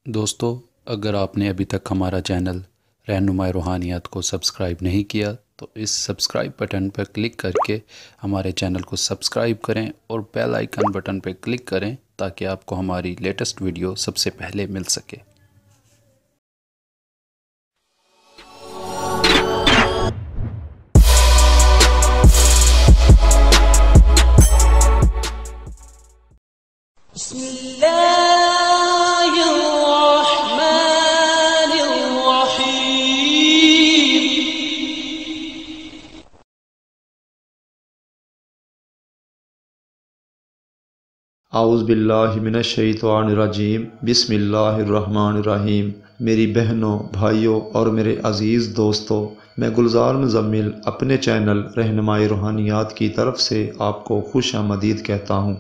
دوستو، اگر آپ نے ابھی تک ہمارا چینل رہنمائی روحانیات کو سبسکرائب نہیں کیا تو اس سبسکرائب بٹن پر کلک کر کے ہمارے چینل کو سبسکرائب کریں اور بیل آئیکن بٹن پر کلک کریں تاکہ آپ کو ہماری لیٹسٹ ویڈیو سب سے پہلے مل سکے۔ بسم اللہ الرحمن الرحیم۔ اعوذ باللہ من الشیطان الرجیم، بسم اللہ الرحمن الرحیم۔ میری بہنوں، بھائیوں اور میرے عزیز دوستوں، میں گلزار مزمل اپنے چینل رہنمائی روحانیات کی طرف سے آپ کو خوش آمدید کہتا ہوں۔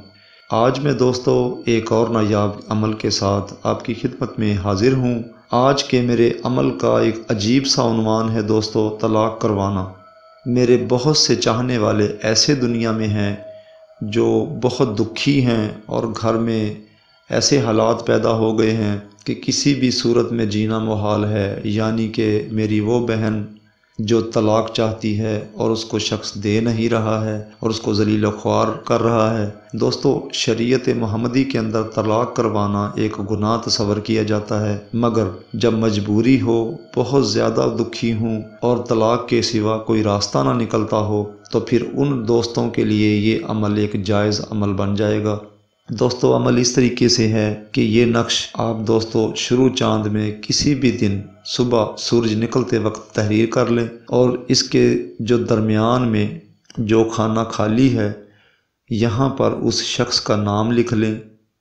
آج میں دوستو ایک اور نایاب عمل کے ساتھ آپ کی خدمت میں حاضر ہوں۔ آج کے میرے عمل کا ایک عجیب سا عنوان ہے دوستو، طلاق کروانا۔ میرے بہت سے چاہنے والے ایسے دنیا میں ہیں جو بہت دکھی ہیں اور گھر میں ایسے حالات پیدا ہو گئے ہیں کہ کسی بھی صورت میں جینا محال ہے، یعنی کہ میری وہ بہن جو طلاق چاہتی ہے اور اس کو شخص دے نہیں رہا ہے اور اس کو ذلیل و خوار کر رہا ہے۔ دوستو، شریعت محمدی کے اندر طلاق کروانا ایک گناہ تصور کیا جاتا ہے، مگر جب مجبوری ہو، بہت زیادہ دکھی ہوں اور طلاق کے سوا کوئی راستہ نہ نکلتا ہو تو پھر ان دوستوں کے لیے یہ عمل ایک جائز عمل بن جائے گا۔ دوستو، عمل اس طریقے سے ہے کہ یہ نقش آپ دوستو شروع چاند میں کسی بھی دن صبح سورج نکلتے وقت تحریر کر لیں اور اس کے جو درمیان میں جو خانہ خالی ہے یہاں پر اس شخص کا نام لکھ لیں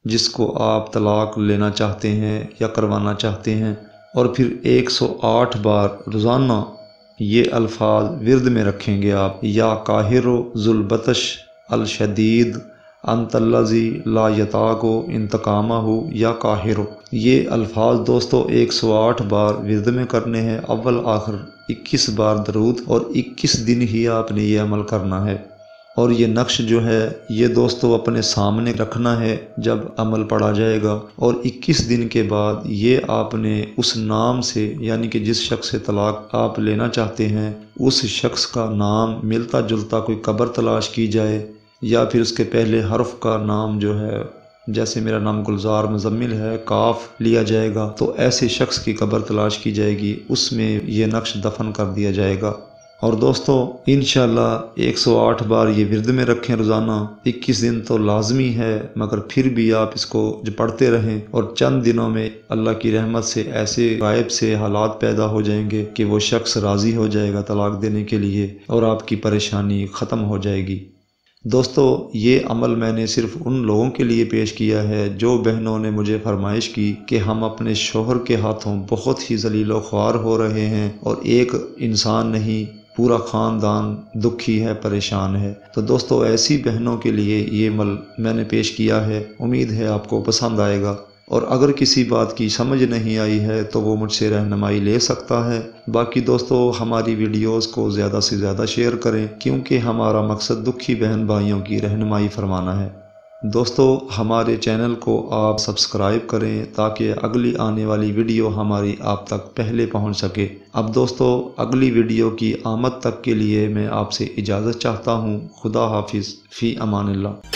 جس کو آپ طلاق لینا چاہتے ہیں یا کروانا چاہتے ہیں، اور پھر 108 بار روزانہ یہ الفاظ ورد میں رکھیں گے آپ، یا قاہر ذو البطش الشدید انت الذی لا یطاق انتقامہ یا قاہر۔ یہ الفاظ دوستو 108 بار ورد میں کرنے ہیں، اول آخر 21 بار درود، اور 21 دن ہی آپ نے یہ عمل کرنا ہے۔ اور یہ نقش جو ہے یہ دوستو اپنے سامنے رکھنا ہے جب عمل پڑھا جائے گا، اور 21 دن کے بعد یہ آپ نے اس نام سے، یعنی کہ جس شخص سے طلاق آپ لینا چاہتے ہیں اس شخص کا نام ملتا جلتا کوئی قبر تلاش کی جائے، یا پھر اس کے پہلے حرف کا نام جو ہے، جیسے میرا نام گلزار مزمل ہے، کاف لیا جائے گا، تو ایسے شخص کی قبر تلاش کی جائے گی، اس میں یہ نقش دفن کر دیا جائے گا۔ اور دوستو انشاءاللہ 108 بار یہ ورد میں رکھیں روزانہ، 21 دن تو لازمی ہے، مگر پھر بھی آپ اس کو پڑھتے رہیں، اور چند دنوں میں اللہ کی رحمت سے ایسے غائب سے حالات پیدا ہو جائیں گے کہ وہ شخص راضی ہو جائے گا طلاق دینے کے لیے اور آپ کی پریشانی ختم ہو جائے گی۔ دوستو، یہ عمل میں نے صرف ان لوگوں کے لیے پیش کیا ہے جو بہنوں نے مجھے فرمائش کی کہ ہم اپنے شوہر کے ہاتھوں بہت ہی ذلیل و خوار ہو رہے ہیں، اور ایک انسان نہیں پورا خاندان دکھی ہے، پریشان ہے۔ تو دوستو ایسی بہنوں کے لیے یہ عمل میں نے پیش کیا ہے، امید ہے آپ کو پسند آئے گا، اور اگر کسی بات کی سمجھ نہیں آئی ہے تو وہ مجھ سے رہنمائی لے سکتا ہے۔ باقی دوستو ہماری ویڈیوز کو زیادہ سے زیادہ شیئر کریں، کیونکہ ہمارا مقصد دکھی بہن بھائیوں کی رہنمائی فرمانا ہے۔ دوستو ہمارے چینل کو آپ سبسکرائب کریں تاکہ اگلی آنے والی ویڈیو ہماری آپ تک پہلے پہنچ سکے۔ اب دوستو اگلی ویڈیو کی آمد تک کے لیے میں آپ سے اجازت چاہتا ہوں۔ خدا حافظ، فی امان اللہ۔